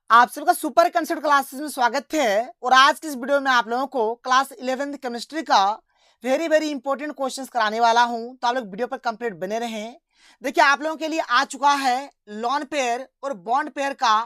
आप सबका super concept classes में स्वागत है। और आज की इस वीडियो में आप लोगों को क्लास 11th केमिस्ट्री का वेरी इंपॉर्टेंट क्वेश्चंस कराने वाला हूं, तो आप लोग वीडियो पर कंप्लीट बने रहें। देखिए आप लोगों के लिए आ चुका है लॉन पेयर और बॉन्ड पेयर का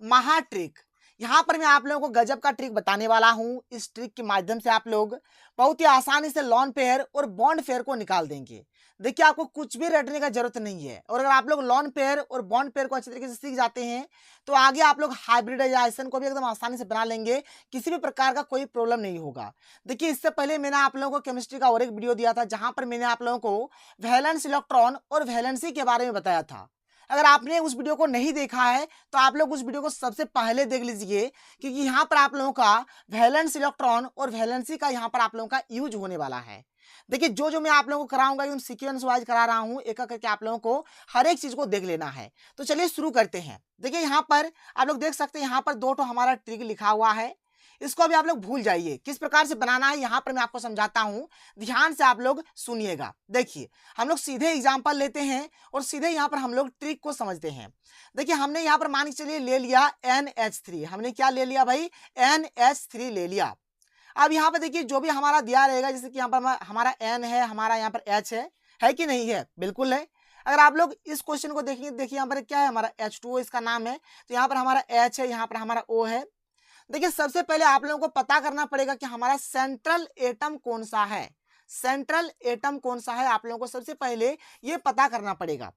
महा ट्रिक। यहाँ पर मैं आप लोगों को गजब का ट्रिक बताने वाला हूँ। इस ट्रिक के माध्यम से आप लोग बहुत ही आसानी से लॉन पेयर और बॉन्ड पेयर को निकाल देंगे। देखिए आपको कुछ भी रटने का जरूरत नहीं है, और अगर आप लोग लॉन पेयर और बॉन्ड पेयर को अच्छे तरीके से सीख जाते हैं तो आगे आप लोग हाइब्रिडाइजेशन को भी एकदम आसानी से बना लेंगे। किसी भी प्रकार का कोई प्रॉब्लम नहीं होगा। देखिए इससे पहले मैंने आप लोगों को केमिस्ट्री का और एक वीडियो दिया था, जहां पर मैंने आप लोगों को वैलेंस इलेक्ट्रॉन और वैलेंसी के बारे में बताया था। अगर आपने उस वीडियो को नहीं देखा है तो आप लोग उस वीडियो को सबसे पहले देख लीजिए, क्योंकि यहाँ पर आप लोगों का वैलेंस इलेक्ट्रॉन और वैलेंसी का यहाँ पर आप लोगों का यूज होने वाला है। देखिए जो मैं आप लोगों को कराऊंगा एकदम सीक्वेंस वाइज करा रहा हूँ, एक एक करके आप लोगों को हर एक चीज को देख लेना है। तो चलिए शुरू करते हैं। देखिए यहाँ पर आप लोग देख सकते हैं, यहाँ पर दो हमारा ट्रिक लिखा हुआ है। इसको अभी आप लोग भूल जाइए, किस प्रकार से बनाना है यहाँ पर मैं आपको समझाता हूँ। ध्यान से आप लोग सुनिएगा। देखिए हम लोग सीधे एग्जाम्पल लेते हैं और सीधे यहाँ पर हम लोग ट्रिक को समझते हैं। देखिए हमने यहाँ पर मान के चलिए ले लिया NH3। हमने क्या ले लिया भाई? NH3 ले लिया। अब यहाँ पर देखिए जो भी हमारा दिया रहेगा, जैसे कि यहाँ पर हमारा N है, हमारा यहाँ पर H है कि नहीं है? बिल्कुल है। अगर आप लोग इस क्वेश्चन को देखेंगे, देखिए यहाँ पर क्या है, हमारा H2O इसका नाम है, तो यहाँ पर हमारा H है, यहाँ पर हमारा O है। देखिए सबसे पहले आप लोगों को पता करना पड़ेगा कि हमारा सेंट्रल एटम कौन सा है। सेंट्रल एटम कौन सा है आप लोगों को सबसे पहले ये पता करना पड़ेगा।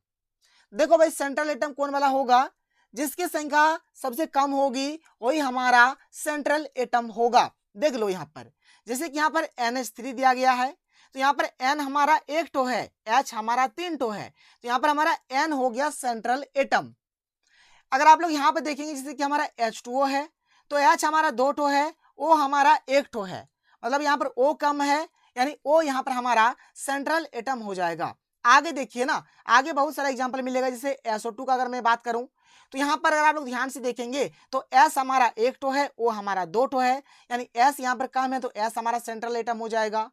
देखो भाई सेंट्रल एटम कौन वाला होगा? जिसकी संख्या सबसे कम होगी वही हमारा सेंट्रल एटम होगा। देख लो यहाँ पर, जैसे कि यहाँ पर NH3 दिया गया है, तो यहाँ पर N हमारा एक टो है, H हमारा 3 टो है, तो यहाँ पर हमारा N हो गया सेंट्रल एटम। अगर आप लोग यहाँ पर देखेंगे, जैसे कि हमारा H2O है, तो H हमारा 2 टो है, O हमारा 1 टो है, मतलब यहाँ पर O कम है, यानी O यहाँ पर हमारा सेंट्रल एटम हो जाएगा। आगे देखिए ना, आगे बहुत सारा एग्जांपल मिलेगा। जैसे SO2 का अगर मैं बात करूं, तो यहाँ पर अगर आप लोग ध्यान से देखेंगे तो S हमारा 1 टो है, O हमारा 2 टो है, यानी S यहाँ पर कम है तो S हमारा सेंट्रल एटम हो जाएगा।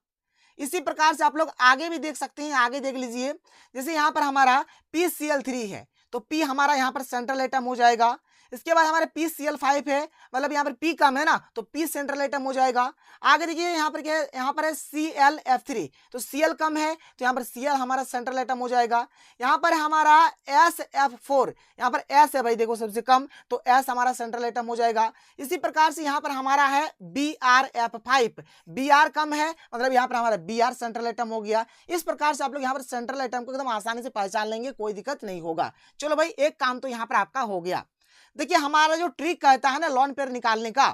इसी प्रकार से आप लोग आगे भी देख सकते हैं। आगे देख लीजिए, जैसे यहाँ पर हमारा PCl3 है, तो P हमारा यहाँ पर सेंट्रल एटम हो जाएगा। इसके बाद हमारे PCl5 है, मतलब यहाँ पर P कम है ना, तो P सेंट्रल एटम हो जाएगा। आगे देखिए यहाँ पर क्या है, यहाँ पर है ClF3, तो Cl कम है तो यहाँ पर Cl हमारा सेंट्रल एटम हो जाएगा। यहाँ पर हमारा SF4, यहाँ पर S है भाई, देखो सबसे कम, तो S हमारा सेंट्रल एटम हो जाएगा। इसी प्रकार से यहाँ पर हमारा है BrF5, Br कम है, मतलब यहाँ पर हमारा Br सेंट्रल एटम हो गया। इस प्रकार से आप लोग यहाँ पर सेंट्रल एटम को एकदम आसानी से पहचान लेंगे, कोई दिक्कत नहीं होगा। चलो भाई एक काम तो यहाँ पर आपका हो गया। देखिए हमारा जो ट्रिक कहता है ना लॉन पेयर निकालने का,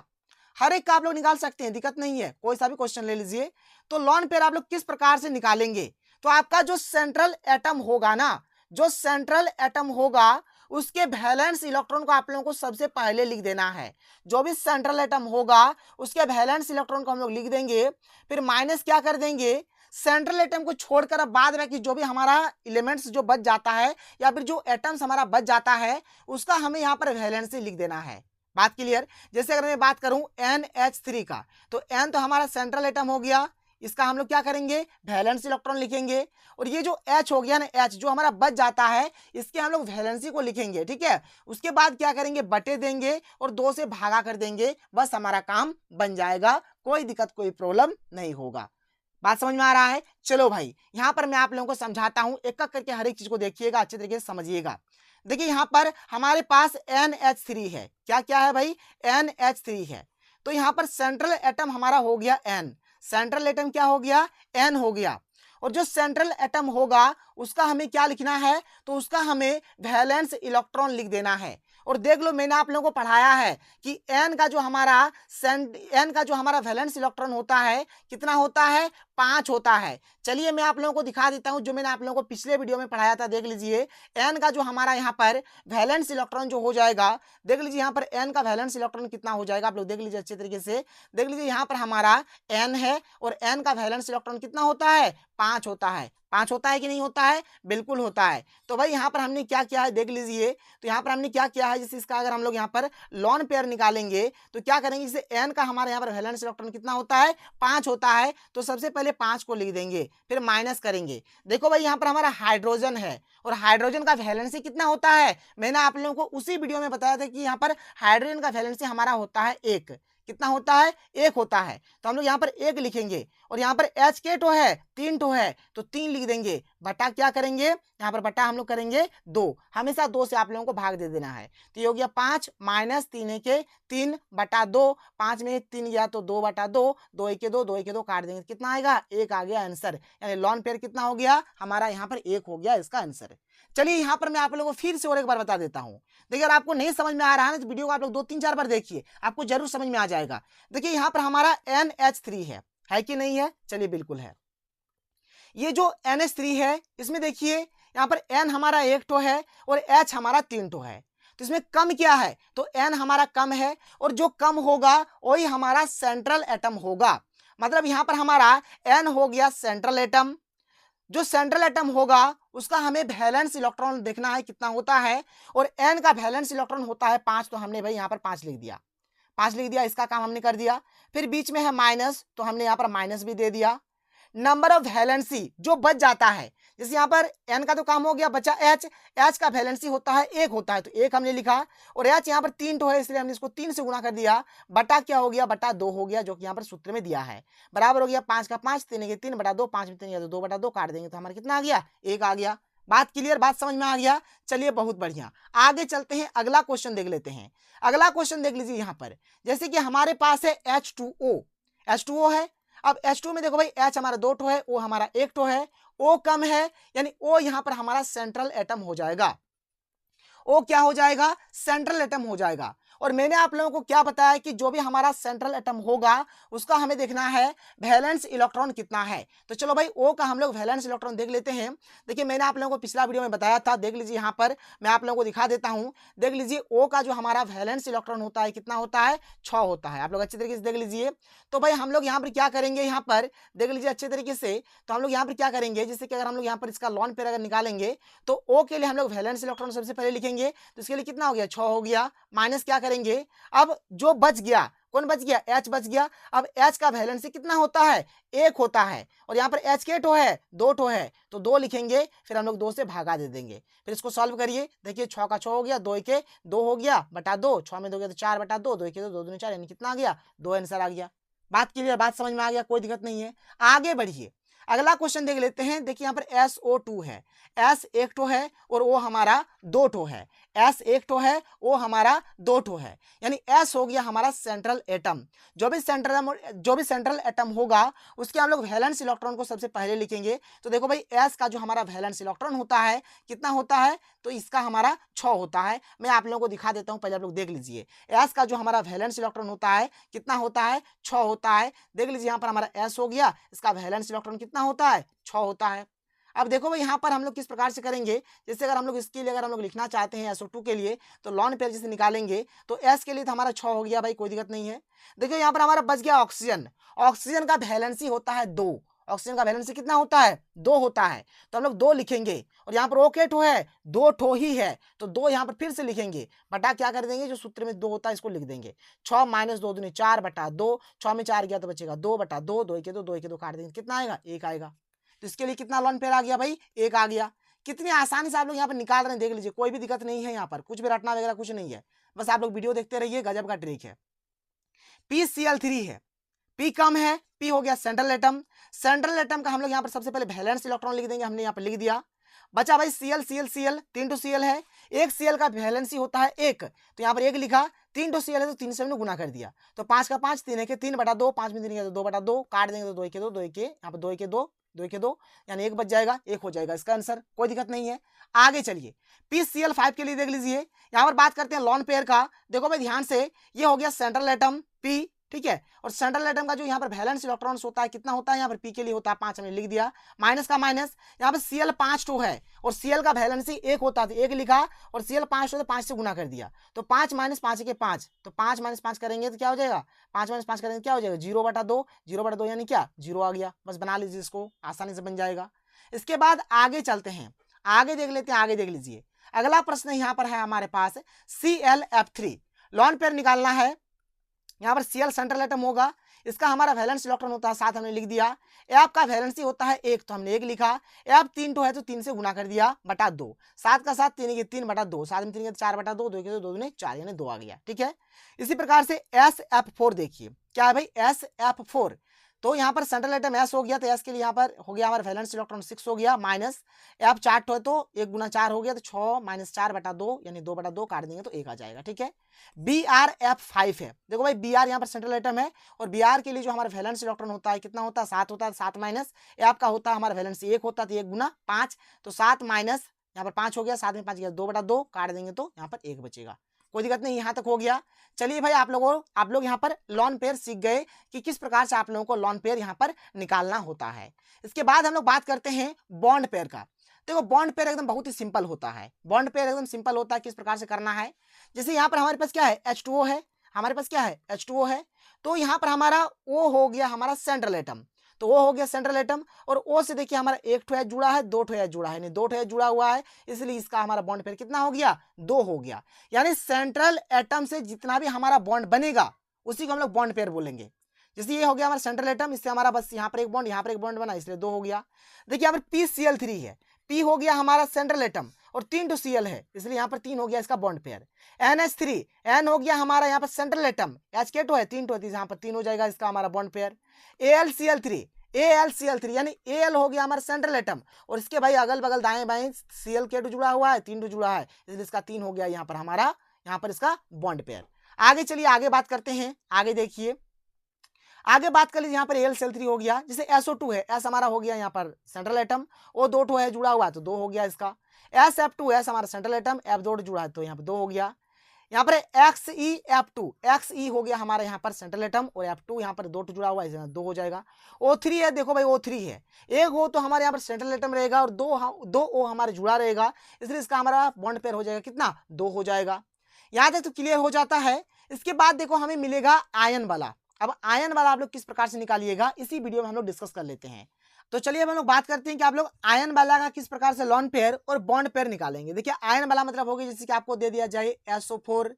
हर एक का आप लोग निकाल सकते हैं, दिक्कत नहीं है। कोई सा भी क्वेश्चन ले लीजिए। तो लॉन पेयर आप लोग किस प्रकार से निकालेंगे? तो आपका जो सेंट्रल एटम होगा ना, जो सेंट्रल एटम होगा उसके वैलेंस इलेक्ट्रॉन को आप लोगों को सबसे पहले लिख देना है। जो भी सेंट्रल एटम होगा उसके वैलेंस इलेक्ट्रॉन को हम लोग लिख देंगे, फिर माइनस क्या कर देंगे, सेंट्रल एटम को छोड़कर अब बाद में कि जो भी हमारा एलिमेंट्स जो बच जाता है या फिर जो एटम्स हमारा बच जाता है उसका हमें यहाँ पर वैलेंसी लिख देना है। बात क्लियर? जैसे अगर मैं बात करूं NH3 का, तो N तो हमारा सेंट्रल एटम हो गया, इसका हम लोग क्या करेंगे, वैलेंस इलेक्ट्रॉन लिखेंगे। और ये जो H हो गया ना, H जो हमारा बच जाता है इसके हम लोग वैलेंसी को लिखेंगे, ठीक है। उसके बाद क्या करेंगे, बटे देंगे और 2 से भागा कर देंगे, बस हमारा काम बन जाएगा। कोई दिक्कत कोई प्रॉब्लम नहीं होगा। बात समझ में आ रहा है? चलो भाई यहाँ पर मैं आप लोगों को समझाता हूँ, एक एक करके हर एक चीज को देखिएगा, अच्छे तरीके से समझिएगा। देखिए यहाँ पर हमारे पास NH3 है। क्या क्या है भाई? NH3 है। तो यहाँ पर सेंट्रल एटम हमारा हो गया N, सेंट्रल एटम क्या हो गया, N हो गया। और जो सेंट्रल एटम होगा उसका हमें क्या लिखना है, तो उसका हमें वैलेंस इलेक्ट्रॉन लिख देना है। और देख लो मैंने आप लोगों को पढ़ाया है कि N का जो हमारा वैलेंस इलेक्ट्रॉन होता है कितना होता है, 5 होता है। चलिए मैं आप लोगों को दिखा देता हूं, जो मैंने आप लोगों को पिछले वीडियो में पढ़ाया था। देख लीजिए N का जो हमारा यहाँ पर वैलेंस इलेक्ट्रॉन जो हो जाएगा, देख लीजिए यहाँ पर N का वैलेंस इलेक्ट्रॉन कितना हो जाएगा, आप लोग देख लीजिए अच्छे तरीके से। देख लीजिए यहाँ पर हमारा N है और N का वैलेंस इलेक्ट्रॉन कितना होता है, 5 होता है। 5 होता है कि नहीं होता है? बिल्कुल होता है। तो भाई यहाँ पर हमने क्या किया है देख लीजिए, तो यहाँ पर हमने क्या किया है, जैसे इसका अगर हम लोग यहाँ पर लॉन पेयर निकालेंगे तो क्या करेंगे, जैसे n का हमारे यहाँ पर वैलेंस इलेक्ट्रॉन कितना होता है, 5 होता है, तो सबसे पहले 5 को लिख देंगे, फिर माइनस करेंगे। देखो भाई यहाँ पर हमारा हाइड्रोजन है और हाइड्रोजन का वैलेंसी कितना होता है, मैंने आप लोगों को उसी वीडियो में बताया था कि यहाँ पर हाइड्रोजन का वैलेंसी हमारा होता है 1। कितना होता है, 1 होता है। तो हम लोग यहाँ पर 1 लिखेंगे और यहाँ पर H के टो है, 3 टो है, तो 3 लिख देंगे, बटा क्या करेंगे, यहाँ पर बटा हम लोग करेंगे 2, हमेशा 2 से आप लोगों को भाग दे देना है। तो ये हो गया 5 माइनस 3 के 3 बटा 2, 5 में 3 गया तो 2 बटा 2, 2 के 2, 2 के 2 काट देंगे, कितना आएगा, 1 आ गया आंसर। यानी लॉन पेयर कितना हो गया हमारा, यहाँ पर 1 हो गया इसका आंसर। चलिए यहाँ पर मैं आप लोगों को फिर से और एक बार बता देता हूँ। देखिए अगर आपको नहीं समझ में आ रहा है ना तो वीडियो को आप लोग 2-3-4 बार देखिए, आपको जरूर समझ में आ जाएगा। देखिए यहाँ पर हमारा NH3 है कि नहीं है, चलिए बिल्कुल है। ये जो NH3 है इसमें देखिए यहाँ पर N हमारा 1 टो है और H हमारा 3 टो है, तो इसमें कम क्या है, तो N हमारा कम है और जो कम होगा वही हमारा सेंट्रल एटम होगा। मतलब यहाँ पर हमारा N हो गया सेंट्रल एटम, जो सेंट्रल एटम होगा उसका हमें वैलेंस इलेक्ट्रॉन देखना है कितना होता है, और N का वैलेंस इलेक्ट्रॉन होता है 5, तो हमने भाई यहाँ पर 5 लिख दिया, 5 लिख दिया, इसका काम हमने कर दिया। फिर बीच में है माइनस, तो हमने यहाँ पर माइनस भी दे दिया। नंबर ऑफ वैलेंसी जो बच जाता है, जैसे यहाँ पर n का तो काम हो गया, बचा h का वैलेंसी होता है 1 होता है, तो 1 हमने लिखा, और h यहाँ पर 3 तो है इसलिए हमने इसको 3 से गुणा कर दिया, बटा क्या हो गया, बटा 2 हो गया, जो कि यहाँ पर सूत्र में दिया है, बराबर हो गया 5 का 5, 3 के 3 बटा 2, 5 में 3 गया तो 2 बटा 2 काट देंगे, तो हमारा कितना आ गया, 1 आ गया। बात क्लियर, बात समझ में आ गया। चलिए बहुत बढ़िया, आगे चलते हैं, अगला क्वेश्चन देख लेते हैं। अगला क्वेश्चन देख लीजिए यहाँ पर, जैसे कि हमारे पास है H2O है। अब H2 में देखो भाई H हमारा 2 टो है, O हमारा 1 टो है, O कम है, यानी O यहाँ पर हमारा सेंट्रल एटम हो जाएगा। O क्या हो जाएगा, सेंट्रल एटम हो जाएगा। और मैंने आप लोगों को क्या बताया कि जो भी हमारा सेंट्रल एटम होगा उसका हमें देखना है वैलेंस इलेक्ट्रॉन कितना है। तो चलो भाई O का हम लोग वैलेंस इलेक्ट्रॉन देख लेते हैं। देखिए मैंने आप लोगों को पिछला वीडियो में बताया था, देख लीजिए यहाँ पर मैं आप लोगों को दिखा देता हूँ। देख लीजिए O का जो हमारा वैलेंस इलेक्ट्रॉन होता है कितना होता है, 6 होता है। आप लोग अच्छे तरीके से देख लीजिए। तो भाई हम लोग यहाँ पर क्या करेंगे, यहाँ पर देख लीजिए अच्छे तरीके से, तो हम लोग यहाँ पर क्या करेंगे, जैसे कि अगर हम लोग यहाँ पर इसका लॉन पेयर अगर निकालेंगे तो O के लिए हम लोग वैलेंस इलेक्ट्रॉन सबसे पहले लिखेंगे, तो इसके लिए कितना हो गया, 6 हो गया, माइनस क्या करेंगे, अब जो बच गया, कौन बच गया, H बच गया। अब H का वैलेंसी कितना होता है, 1 होता है, और यहाँ पर H के टो है, 2 टो है, तो 2 लिखेंगे, फिर हम लोग 2 से भागा दे देंगे। फिर इसको सॉल्व करिए, देखिए 6 का 6 हो गया, 2 के 2 हो गया, बटा 2, 6 में 2 गया तो 4 बटा 2, 2 के 2, 2 दूनी 4, यानी कितना आ गया, 2 आंसर आ गया। बात क्लियर, बात समझ में आ गया, कोई दिक्कत नहीं है। आगे बढ़िए, अगला क्वेश्चन देख लेते हैं। देखिए यहाँ पर SO2 है, S 1 टो है और O हमारा 2 टो है, S 1 टो है, O हमारा 2 टो है, यानी S हो गया हमारा सेंट्रल एटम। जो भी सेंट्रल एटम होगा उसके हम लोग वैलेंस इलेक्ट्रॉन को सबसे पहले लिखेंगे। तो देखो भाई S का जो हमारा वैलेंस इलेक्ट्रॉन होता है कितना होता है, तो इसका हमारा 6 होता है। मैं आप लोगों को दिखा देता हूँ, पहले आप लोग देख लीजिए। S का जो हमारा वैलेंस इलेक्ट्रॉन होता है कितना होता है, 6 होता है। देख लीजिए यहाँ पर हमारा S हो गया, इसका वैलेंस इलेक्ट्रॉन कितना होता है, 6 होता है। अब देखो भाई यहाँ पर हम लोग किस प्रकार से करेंगे, जैसे अगर हम लोग इसके लिए अगर हम लोग लिखना चाहते हैं SO2 के लिए, तो लॉन पेयर जैसे निकालेंगे तो S के लिए तो हमारा 6 हो गया भाई, कोई दिक्कत नहीं है। देखिए यहाँ पर हमारा बच गया ऑक्सीजन, ऑक्सीजन का वैलेंसी होता है 2, ऑक्सीजन का वैलेंसी कितना होता है, 2 होता है, तो हम लोग 2 लिखेंगे, और यहाँ पर O के टो है, 2 टो ही है, तो 2 यहाँ पर फिर से लिखेंगे, बटा क्या कर देंगे, जो सूत्र में 2 होता है इसको लिख देंगे, 6 माइनस 2 दूनी 4 बटा 2, 6 में 4 गया तो बचेगा 2 बटा 2, 2 के 2, 2 के 2 काट देंगे, कितना आएगा, 1 आएगा। तो इसके लिए कितना लॉन पेयर आ गया भाई, 1 आ गया। कितनी आसानी से आप लोग यहाँ पर निकाल रहे हैं, देख लीजिए, कोई भी दिक्कत नहीं है, यहाँ पर कुछ भी रटना वगैरह कुछ नहीं है, बस आप लोग वीडियो देखते रहिए, गजब का ट्रिक है। PCl3 है, P कम है, P हो गया सेंट्रल एटम। सेंट्रल एटम का हम लोग यहाँ पर सबसे पहले वैलेंस इलेक्ट्रॉन लिख देंगे, हमने यहाँ पर लिख दिया। बचा भाई Cl 3 टू Cl है, एक Cl का वैलेंसी होता है 1, तो यहाँ पर 1 लिखा, 3 टू Cl है तो 3 से हमने गुना कर दिया, तो 5 का 5, 3 के 3 बटा 2, 5 में 3 तो 2 बटा 2 काट देंगे, तो 2 के 2, 2 के यहाँ पर 2 के 2, 2 के 2, यानी 1 बच जाएगा, 1 हो जाएगा इसका आंसर, कोई दिक्कत नहीं है। आगे चलिए, PCl5 के लिए देख लीजिए, यहाँ पर बात करते हैं लॉन पेयर का। देखो भाई ध्यान से, ये हो गया सेंट्रल एटम P, ठीक है, और सेंट्रल एटम का जो यहाँ पर वैलेंस इलेक्ट्रॉन्स होता है कितना होता है, यहाँ पर P के लिए होता है 5, हमने लिख दिया, माइनस का माइनस, यहाँ पर Cl 5 टू है और Cl का वैलेंसी 1 होता है, 1 लिखा, और Cl 5 टू तो 5 से गुना कर दिया, तो 5 माइनस 5 के 5, तो 5 माइनस 5 करेंगे तो क्या हो जाएगा, 5 माइनस 5 करेंगे क्या हो जाएगा, 0 बटा 2, 0 बटा 2 यानी क्या, 0 आ गया। बस बना लीजिए, इसको आसानी से बन जाएगा। इसके बाद आगे चलते हैं, आगे देख लेते हैं, आगे देख लीजिए। अगला प्रश्न यहाँ पर है हमारे पास ClF3 लॉन पेयर निकालना है। यहाँ पर Cl सेंट्रल एटम होगा, इसका हमारा वैलेंस इलेक्ट्रॉन होता है 7 हमने लिख दिया। F का वैलेंसी होता है 1 तो हमने 1 लिखा। F 3 तो है तो 3 से गुना कर दिया बटा 2, 7 का 7 3 के 3 बटा 2, 7 में 3 के 4 बटा 2, 2 के 2 ने 4 यानी 2 आ गया। ठीक है, इसी प्रकार से SF4 देखिए क्या है भाई SF4, तो यहाँ पर सेंट्रल एटम S हो गया तो S के लिए यहाँ पर हो गया हमारा वैलेंस इलेक्ट्रॉन 6 हो गया, माइनस F 4 है तो 1 गुना 4 हो गया तो 6 माइनस 4 बटा 2 यानी 2 बटा 2 काट देंगे तो 1 आ जाएगा। ठीक है, BrF5 है, देखो भाई Br यहाँ पर सेंट्रल एटम है और Br के लिए जो हमारा वैलेंस इलेक्ट्रॉन होता है कितना होता है 7 होता है, 7 माइनस F का होता है हमारा वैलेंस 1 होता है तो 1 गुना 5, तो 7 माइनस यहाँ पर 5 हो गया, 7 में 5 गया 2 बटा 2 काट देंगे तो यहाँ पर 1 बचेगा। कोई दिक्कत नहीं, यहाँ तक हो गया। चलिए भाई आप लोग यहाँ पर लॉन पेयर सीख गए कि किस प्रकार से आप लोगों को लॉन पेयर यहाँ पर निकालना होता है। इसके बाद हम लोग बात करते हैं बॉन्ड पेयर का। देखो बॉन्ड पेयर एकदम बहुत ही सिंपल होता है, बॉन्ड पेयर एकदम सिंपल होता है। किस प्रकार से करना है, जैसे यहाँ पर हमारे पास क्या है H2O है, हमारे पास क्या है H2O है, तो यहाँ पर हमारा O हो गया हमारा सेंट्रल एटम, तो वो हो गया सेंट्रल एटम और O से देखिए हमारा 1 ठो H जुड़ा है, 2 ठो H जुड़ा है, नहीं 2 ठो H जुड़ा हुआ है, इसलिए इसका हमारा बॉन्ड पेयर कितना हो गया 2 हो गया। यानी सेंट्रल एटम से जितना भी हमारा बॉन्ड बनेगा उसी को हम लोग बॉन्ड पेयर बोलेंगे। जैसे ये हो गया हमारा सेंट्रल एटम, इससे हमारा बस यहाँ पर एक बॉन्ड यहाँ पर एक बॉन्ड बना इसलिए 2 हो गया। देखिए यहाँ पर PCl3 है, P हो गया हमारा सेंट्रल एटम और 3 टू Cl है इसलिए यहाँ पर 3 हो गया इसका बॉन्ड पेयर। NH3 N हो गया हमारा यहाँ पर सेंट्रल एटम, HK2 है 3 टू यहाँ पर 3 हो जाएगा इसका हमारा बॉन्ड पेयर। AlCl3 यानी Al हो गया हमारा सेंट्रल एटम और इसके भाई अगल बगल दाएं बाएं Cl2 जुड़ा हुआ है, 3 टू जुड़ा है इसलिए इसका 3 हो गया यहाँ पर हमारा, यहाँ पर इसका बॉन्ड पेयर। आगे चलिए आगे बात करते हैं, आगे देखिए, आगे बात कर लीजिए यहाँ पर AlCl3 हो गया। जैसे SO2 है, S हमारा हो गया यहाँ पर सेंट्रल एटम, O 2 ठो है जुड़ा हुआ है तो 2 हो गया इसका। SF2 S हमारा सेंट्रल एटम, F 2 जुड़ा है तो यहाँ पर 2 हो गया। यहाँ पर XE हो गया हमारा यहाँ पर सेंट्रल एटम और F2 यहाँ पर 2 जुड़ा हुआ है 2 हो जाएगा। O3 है, देखो भाई O3 है, एक O तो हमारे यहाँ पर सेंट्रल एटम रहेगा और दो O हमारे जुड़ा रहेगा इसलिए इसका हमारा बॉन्ड पेयर हो जाएगा कितना 2 हो जाएगा। यहाँ तक तो क्लियर हो जाता है। इसके बाद देखो हमें मिलेगा आयन वाला। अब आयन वाला आप लोग किस प्रकार से निकालिएगा इसी वीडियो में हम लोग डिस्कस कर लेते हैं। तो चलिए हम लोग बात करते हैं कि आप लोग आयन वाला का किस प्रकार से लॉन पेयर और बॉन्ड पेयर निकालेंगे। देखिए आयन वाला मतलब होगा जैसे कि आपको दे दिया जाए SO4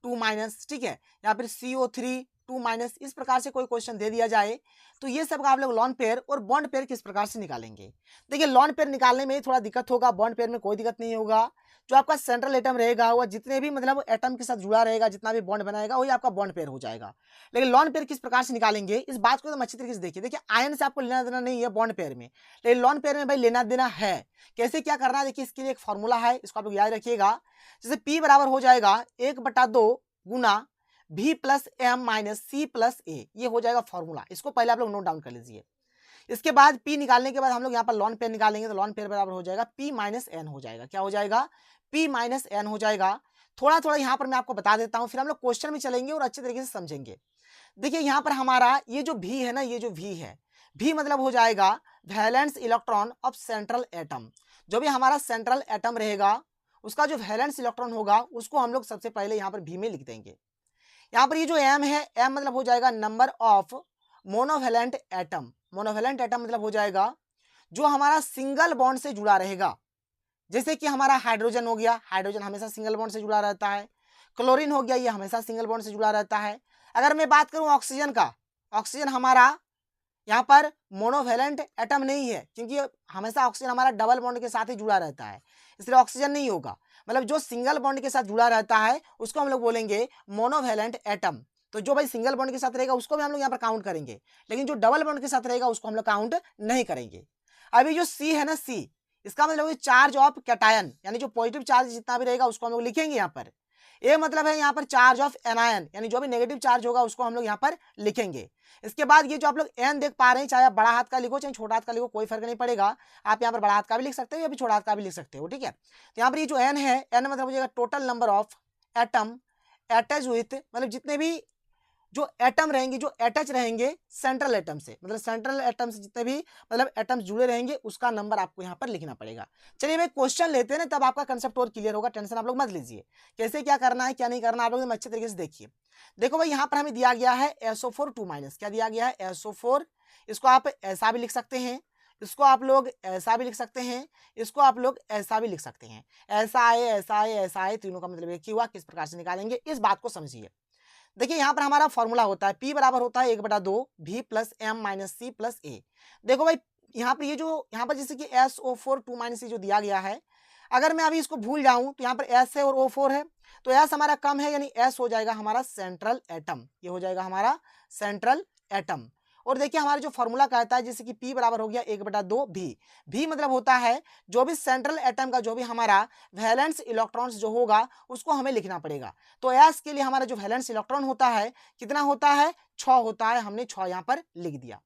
2-, ठीक है, या फिर CO3 2-, इस प्रकार से कोई क्वेश्चन दे दिया जाए तो ये सब का आप लोग लॉन पेयर और बॉन्ड पेयर किस प्रकार से निकालेंगे। देखिए लॉन पेयर निकालने में थोड़ा दिक्कत होगा, बॉन्ड पेयर में कोई दिक्कत नहीं होगा। जो आपका सेंट्रल एटम रहेगा वह जितने भी मतलब एटम के साथ जुड़ा रहेगा, जितना भी बॉन्ड बनाएगा वही आपका बॉन्ड पेयर हो जाएगा। लेकिन लॉन पेयर किस प्रकार से निकालेंगे इस बात को एकदम अच्छी तरीके से देखिए। देखिए आयन से आपको लेना देना नहीं है बॉन्ड पेयर में, लेकिन लॉन पेयर में भाई लेना देना है। कैसे क्या करना है देखिए, इसके लिए एक फॉर्मूला है, इसको आप लोग याद रखिएगा। जैसे P बराबर हो जाएगा 1/2 गुना V plus M minus C plus A, ये हो जाएगा फॉर्मूला, इसको पहले आप लोग नोट डाउन कर लीजिए। इसके बाद P निकालने के बाद हम लोग यहाँ पर लॉन पेयर निकालेंगे तो लॉन पेयर बराबर हो जाएगा P माइनस N हो जाएगा। क्या हो जाएगा P माइनस N हो जाएगा। थोड़ा थोड़ा यहाँ पर मैं आपको बता देता हूँ, फिर हम लोग क्वेश्चन में चलेंगे और अच्छे तरीके से समझेंगे। देखिए यहाँ पर हमारा ये जो V है ना, ये जो V है, V मतलब हो जाएगा valence electron of central atom. जो भी हमारा सेंट्रल एटम रहेगा उसका जो वैलेंस इलेक्ट्रॉन होगा उसको हम लोग सबसे पहले यहाँ पर V में लिख देंगे। यहाँ पर ये जो M है, M मतलब हो जाएगा number of monovalent atom. Monovalent atom मतलब हो जाएगा जो हमारा सिंगल बॉन्ड से जुड़ा रहेगा। जैसे कि हमारा हाइड्रोजन हो गया, हाइड्रोजन हमेशा सिंगल बॉन्ड से जुड़ा रहता है। क्लोरीन हो गया, ये हमेशा सिंगल बॉन्ड से जुड़ा रहता है। अगर मैं बात करूं ऑक्सीजन का, ऑक्सीजन हमारा यहाँ पर मोनोवैलेंट एटम नहीं है क्योंकि हमेशा ऑक्सीजन हमारा डबल बॉन्ड के साथ ही जुड़ा रहता है, इसलिए ऑक्सीजन नहीं होगा। मतलब जो सिंगल बॉन्ड के साथ जुड़ा रहता है उसको हम लोग बोलेंगे मोनोवैलेंट एटम। तो जो भाई सिंगल बॉन्ड के साथ रहेगा उसको भी हम लोग यहाँ पर काउंट करेंगे, लेकिन जो डबल बॉन्ड के साथ रहेगा उसको हम लोग काउंट नहीं करेंगे। अभी जो C है ना, C इसका मतलब चार्ज ऑफ कैटायन, यानी जो पॉजिटिव चार्ज जितना भी रहेगा उसको हम लोग लिखेंगे यहाँ पर। A मतलब है यहाँ पर चार्ज ऑफ एनायन, यानी जो भी नेगेटिव चार्ज होगा उसको हम लोग यहाँ पर लिखेंगे। इसके बाद ये जो आप लोग N देख पा रहे हैं, चाहे आप बड़ा हाथ का लिखो चाहे छोटा हाथ का लिखो, कोई फर्क नहीं पड़ेगा। आप यहाँ पर बड़ा हाथ का भी लिख सकते हो या फिर छोटा हाथ का भी लिख सकते हो, ठीक है। तो यहाँ पर ये जो N है, N मतलब हो जाएगा total number of atom attach with, मतलब जितने भी जो एटम रहेंगे, जो अटैच रहेंगे सेंट्रल एटम से, मतलब सेंट्रल एटम से जितने भी मतलब एटम्स जुड़े रहेंगे उसका नंबर आपको यहाँ पर लिखना पड़ेगा। चलिए मैं क्वेश्चन लेते हैं ना, तब आपका कंसेप्ट और क्लियर होगा, टेंशन आप लोग मत लीजिए। कैसे क्या करना है क्या नहीं करना आप लोग अच्छे तरीके से देखिए। देखो भाई यहाँ पर हमें दिया गया है SO4 2-, क्या दिया गया है SO4, इसको आप ऐसा भी लिख सकते हैं, इसको आप लोग ऐसा भी लिख सकते हैं, इसको आप लोग ऐसा भी लिख सकते हैं। ऐसा है, ऐसा है, ऐसा है, तीनों का मतलब एक ही हुआ। किस प्रकार से निकालेंगे इस बात को समझिए। देखिए यहाँ पर हमारा फॉर्मूला होता है P बराबर होता है 1/2 V plus M minus C plus A. देखो भाई यहाँ पर ये जो यहाँ पर जैसे कि SO4 2 - C जो दिया गया है, अगर मैं अभी इसको भूल जाऊं तो यहाँ पर S है और O4 है, तो S हमारा कम है, यानी S हो जाएगा हमारा सेंट्रल एटम। ये हो जाएगा हमारा सेंट्रल एटम। और देखिए हमारा जो फॉर्मूला कहता है जैसे कि P बराबर हो गया 1/2 V मतलब होता है जो भी सेंट्रल एटम का जो भी हमारा वैलेंस इलेक्ट्रॉन्स जो होगा उसको हमें लिखना पड़ेगा। तो S के लिए हमारा जो वैलेंस इलेक्ट्रॉन होता है कितना होता है, 6 होता है। हमने 6 यहाँ पर लिख दिया।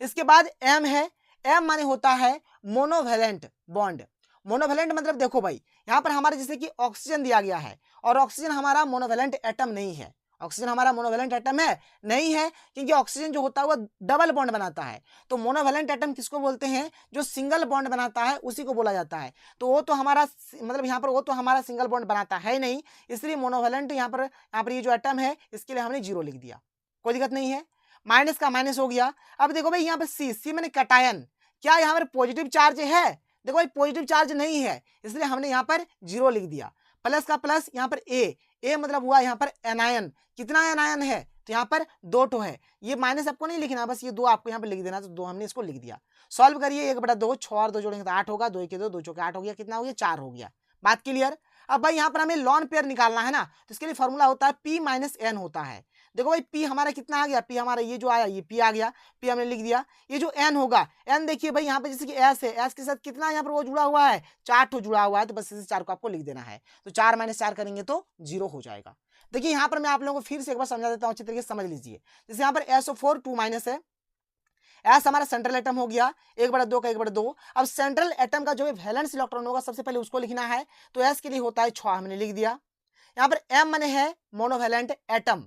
इसके बाद M है, M माने होता है मोनोवैलेंट बॉन्ड। मोनोवैलेंट मतलब देखो भाई यहाँ पर हमारे जैसे कि ऑक्सीजन दिया गया है और ऑक्सीजन हमारा मोनोवैलेंट एटम नहीं है। ऑक्सीजन हमारा मोनोवैलेंट एटम है नहीं है, क्योंकि ऑक्सीजन जो होता है वो डबल बॉन्ड बनाता है। तो मोनोवैलेंट एटम किसको बोलते हैं, जो सिंगल बॉन्ड बनाता है उसी को बोला जाता है। तो वो तो हमारा मतलब यहाँ पर वो तो हमारा सिंगल बॉन्ड बनाता है नहीं, इसलिए मोनोवैलेंट यहाँ पर ये जो एटम है इसके लिए हमने 0 लिख दिया। कोई दिक्कत नहीं है, माइनस का माइनस हो गया। अब देखो भाई यहाँ पर सी मैंने कैटायन, क्या यहाँ पर पॉजिटिव चार्ज है, देखो भाई पॉजिटिव चार्ज नहीं है, इसलिए हमने यहाँ पर 0 लिख दिया। प्लस का प्लस यहाँ पर ए मतलब हुआ यहाँ पर एनायन। कितना एनायन है, तो यहाँ पर 2 ठो है। ये माइनस आपको नहीं लिखना, बस ये 2 आपको यहाँ पर लिख देना, तो 2 हमने इसको लिख दिया। सॉल्व करिए 1/2, 6 और 2 जोड़ेंगे तो 8 होगा, 2 के 2, 2 चौके 8 हो गया, कितना हो गया 4 हो गया। बात क्लियर। अब भाई यहाँ पर हमें लॉन पेयर निकालना है ना, तो इसके लिए फॉर्मूला होता है P माइनस N होता है। देखो भाई P हमारा कितना आ गया, P हमारा ये जो आया ये P आ गया, P हमने लिख दिया। ये जो N होगा, N देखिए भाई यहाँ पे जैसे कि S है, S के साथ कितना यहाँ पर वो जुड़ा हुआ है, 4 ठो जुड़ा हुआ है, तो बस इसे 4 को आपको लिख देना है। तो 4 - 4 करेंगे तो 0 हो जाएगा। देखिए यहाँ पर मैं आप लोगों को फिर से एक बार समझा देता हूँ, अच्छी तरीके से समझ लीजिए। जैसे यहाँ पर SO4 2 है, एस हमारा सेंट्रल एटम हो गया 1/2 का 1/2। अब सेंट्रल एटम का जो भी वैलेंस इलेक्ट्रॉन होगा सबसे पहले उसको लिखना है, तो एस के लिए होता है 6, हमने लिख दिया। यहाँ पर एम माने है मोनोवैलेंट एटम।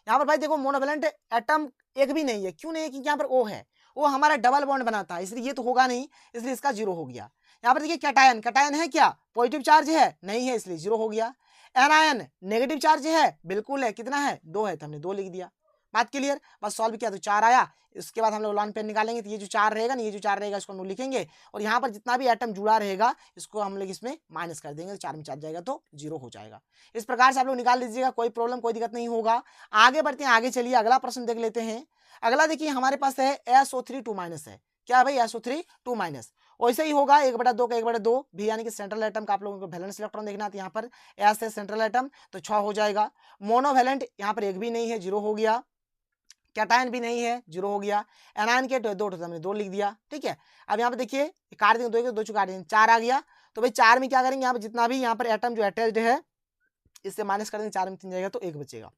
यहाँ पर भाई देखो मोनोवैलेंट एटम एक भी नहीं है, क्यों नहीं है, क्योंकि यहाँ पर ओ है, वो हमारा डबल बॉन्ड बनाता है, इसलिए ये तो होगा नहीं, इसलिए इसका 0 हो गया। यहाँ पर देखिए कैटायन, कैटायन है क्या, पॉजिटिव चार्ज है नहीं है, इसलिए 0 हो गया। एनायन नेगेटिव चार्ज है, बिल्कुल है, कितना है 2 है, तो हमने 2 लिख दिया। बात क्लियर। बस सॉल्व किया तो 4 आया। इसके बाद हम लोग लॉन पेन निकालेंगे, तो ये जो 4 रहेगा ना, ये जो 4 रहेगा इसको हम लोग लिखेंगे, और यहाँ पर जितना भी एटम जुड़ा रहेगा इसको हम लोग इसमें माइनस कर देंगे, तो 4 में 4 जाएगा तो 0 हो जाएगा। इस प्रकार से आप लोग निकाल लीजिएगा, कोई प्रॉब्लम कोई दिक्कत नहीं होगा। आगे बढ़ते हैं, आगे चलिए अगला प्रश्न देख लेते हैं। अगला देखिए हमारे पास है SO3 2 है। क्या भाई SO3 2 वैसे ही होगा 1/2 का 1/2 भी, यानी कि सेंट्रल एटम का आप लोगों को वैलेंस इलेक्ट्रॉन देखना है, तो यहाँ पर एस है सेंट्रल एटम, तो 6 हो जाएगा। मोनोवैलेंट यहाँ पर एक भी नहीं है, 0 हो गया। कैटायन भी नहीं है, 0 हो गया। एनायन के 2 हमने 2 लिख दिया, ठीक है। अब यहाँ पे देखिए काट देंगे, 2 2 काट देंगे, 4 आ गया। तो भाई 4 में क्या करेंगे, यहाँ पर जितना भी यहाँ पर एटम जो अटैच्ड है इससे माइनस कर देंगे, 4 में 3 जाएगा तो 1 बचेगा।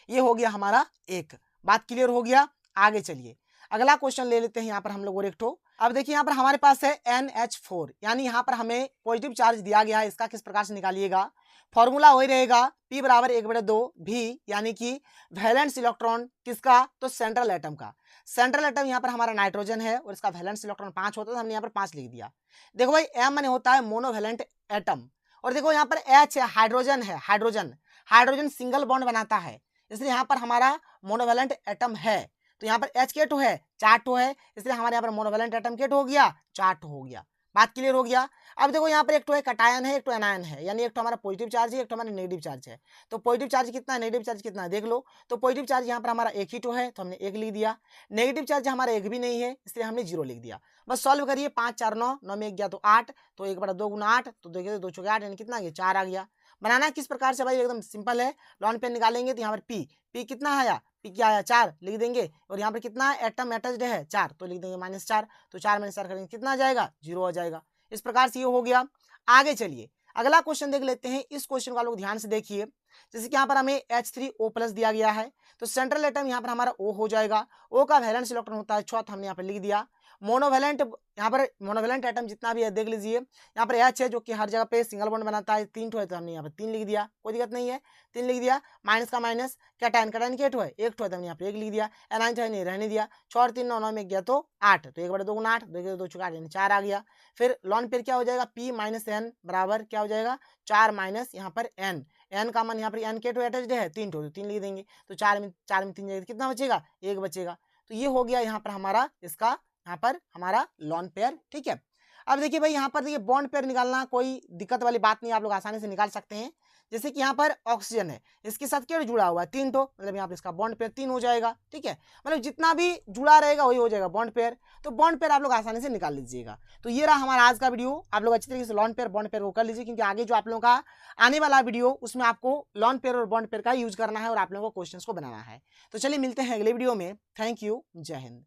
ये हो गया हमारा 1। बात क्लियर हो गया। आगे चलिए अगला क्वेश्चन ले लेते हैं यहाँ पर हम लोग और एक ठो। अब देखिए यहाँ पर हमारे पास है NH4, यानी यहाँ पर हमें पॉजिटिव चार्ज दिया गया है, इसका किस प्रकार से निकालिएगा। फॉर्मूला वही रहेगा P बराबर 1/2 V, यानी कि वैलेंस इलेक्ट्रॉन किसका, तो सेंट्रल एटम का। सेंट्रल एटम यहाँ पर हमारा नाइट्रोजन है और इसका वैलेंस इलेक्ट्रॉन 5 होता है, तो हमने यहाँ पर 5 लिख दिया। देखो भाई M माने होता है मोनोवैलेंट एटम, और देखो यहाँ पर H है हाइड्रोजन है, हाइड्रोजन सिंगल बॉन्ड बनाता है, इसलिए यहाँ पर हमारा मोनोवैलेंट एटम है। तो यहाँ पर H के टो है, 4 ठो है, इसलिए हमारे यहाँ पर मोनोवैलेंट एटम के टो हो गया, 4 ठो हो गया। बात क्लियर हो गया। अब देखो यहाँ पर एक तो है कैटायन है, एक तो एनायन है, यानी एक तो हमारा पॉजिटिव चार्ज है, एक तो हमारा नेगेटिव चार्ज है। तो पॉजिटिव चार्ज कितना है, नेगेटिव चार्ज कितना है देख लो। तो पॉजिटिव चार्ज यहाँ पर हमारा एक ही तो है, तो हमने 1 लिख दिया। नेगेटिव चार्ज हमारा एक भी नहीं है, इसलिए हमने 0 लिख दिया। बस सॉल्व करिए, 5 4 9, 9 में 1 गया तो 8, तो 1/2 गुना 8, तो 2 चौके 8, यानी कितना आ गया 4 आ गया। बनाना किस प्रकार से भाई, एकदम सिंपल है। लॉन पेन निकालेंगे तो यहाँ पर पी कितना आया, पी क्या आया 4 लिख देंगे, और यहाँ पर कितना एटम अटैच्ड है 4, तो लिख देंगे -4, तो 4 - 4 करेंगे कितना आ जाएगा 0 आ जाएगा। इस प्रकार से ये हो गया। आगे चलिए अगला क्वेश्चन देख लेते हैं। इस क्वेश्चन को आप लोग ध्यान से देखिए। जैसे कि यहाँ पर हमें H3O+ दिया गया है, तो सेंट्रल एटम यहाँ पर हमारा O हो जाएगा। O का वैलेंस इलेक्ट्रॉन होता है 6, तो हमने यहाँ पर लिख दिया। मोनोवैलेंट यहाँ पर मोनोवैलेंट एटम जितना भी है देख लीजिए, यहाँ पर H है जो कि हर जगह पे सिंगल बॉन्ड बनाता है, 3 ठो है, तो हमने यहाँ पर 3 लिख दिया, कोई दिक्कत नहीं है, 3 लिख दिया। माइनस का माइनस, कैटायन के ठो है, 1 ठो है, तो हमने यहाँ पर 1 लिख दिया। एनायन है नहीं, रहने दिया। 6 और 3 9, 9 में गया तो 8, तो 1/2 गुना 8, 2 चौके 8, यानी 4 आ गया। फिर लॉन पेयर क्या हो जाएगा, P - N बराबर क्या हो जाएगा 4 माइनस यहाँ पर N का मान यहाँ पर N के टू अटैच्ड है, 3 ठो, तो 3 लिख देंगे। तो 4 में 3 जाएगा, कितना बचेगा 1 बचेगा। तो ये हो गया यहाँ पर हमारा इसका यहाँ पर हमारा लॉन पेयर, ठीक है। अब देखिए भाई यहाँ पर देखिए बॉन्ड पेयर निकालना कोई दिक्कत वाली बात नहीं, आप लोग आसानी से निकाल सकते हैं। जैसे कि यहाँ पर ऑक्सीजन है, इसके साथ क्या जुड़ा हुआ है 3 तो, मतलब यहाँ पर इसका बॉन्ड पेयर 3 हो जाएगा, ठीक है। मतलब जितना भी जुड़ा रहेगा वही हो जाएगा बॉन्ड पेयर, तो बॉन्ड पेयर आप लोग आसानी से निकाल लीजिएगा। तो ये रहा हमारा आज का वीडियो, आप लोग अच्छी तरीके से लॉन पेयर बॉन्ड पेयर को कर लीजिए, क्योंकि आगे जो आप लोगों का आने वाला वीडियो उसमें आपको लॉन पेयर और बॉन्ड पेयर का यूज करना है और आप लोगों को क्वेश्चंस को बनाना है। तो चलिए मिलते हैं अगले वीडियो में। थैंक यू, जय हिंद।